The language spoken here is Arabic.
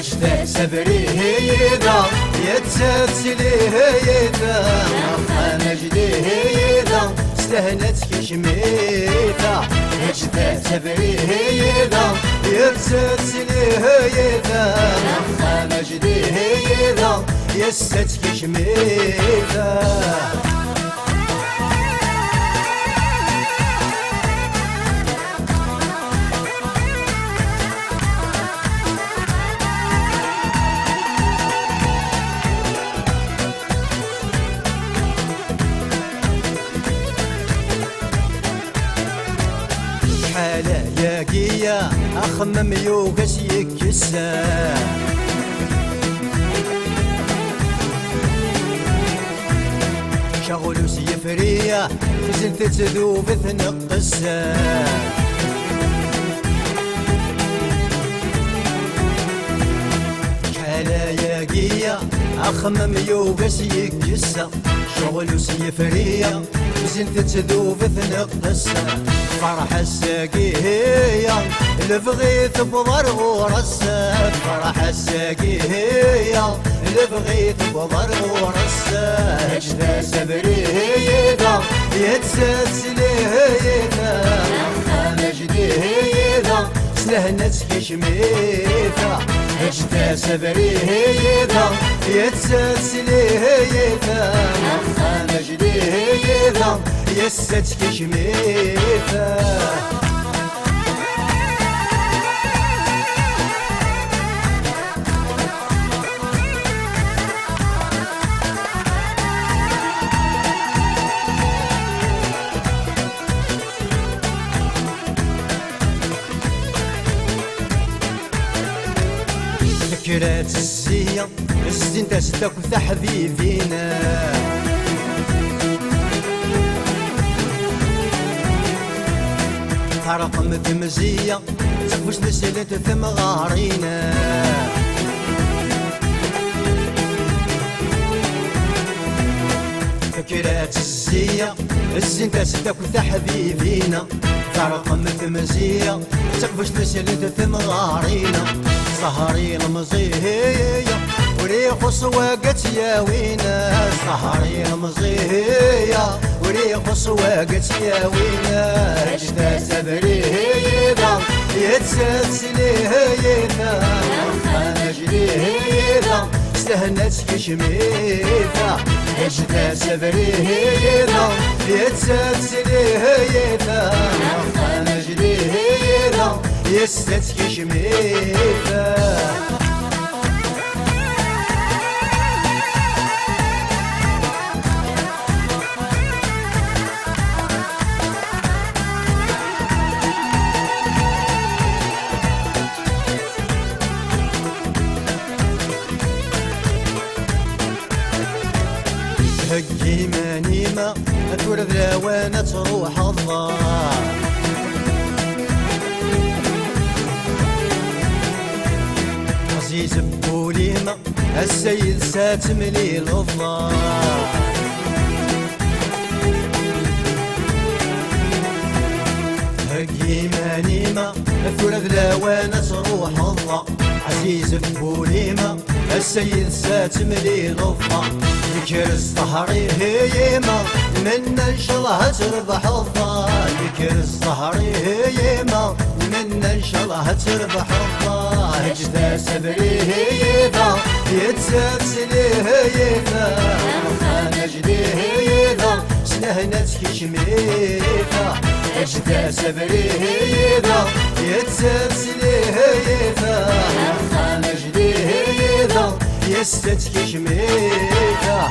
هجت سبري هيدا يتسلسلي هيدا مجدي هيدا استهنت كشميتا هجت سبري هيدا يتسلسلي هيدا مجدي هيدا يست كشميتا حالة ياقية أخمم يوغس يكسا شغل سيفرية زلت تذوب تنقسا حالة ياقية أخمم يوغس يكسا شغل سيفرية زلت تذوب تنقسا فرح الساقية اللي بغيت بضرب ورسة فرح الساقية اللي بغيت بضرب ورسة هجت سبري هيدا يتسلسلي هيدا مجدي هيدا سلهنت كشميتا هجت سبري هيدا يتسلسلي هيدا مجدي هيدا يست كشميتا فكرة الزية الزين تسدك حبيبينا رقم تمزية تفوش نسلت ثم غارينا فكرات الزية الزين تسدك حبيبينا رقم تمزية تفوش نسلت ثم غارينا سهري المزية وريح سواقت يا وينا سهري المزية وريح سواقت يا وينا هجت سبري هيدا يتسلسلي هيدا مجدي هيدا استهنت كشميتا هجت سبري هيدا يتسلسلي هيدا مجدي هيدا يست كشميتا هجي مانيمة تورد لوانا تروح الله عزيز بوليمة السيد ساتملي الله هجي مانيمة تورد لوانا تروح الله عزيز بوليمة السيد ساتملي الله ذكر الصهري هيما من انشالله تربح الله ذكر الصهري هيما من انشالله تربح الله هجت سبري هيدا يتسلسلي هيدا مجدي هيدا سلهنت كشميتا هجت سبري هيدا يتسلسلي هيدا مجدي هيدا يست كشميتا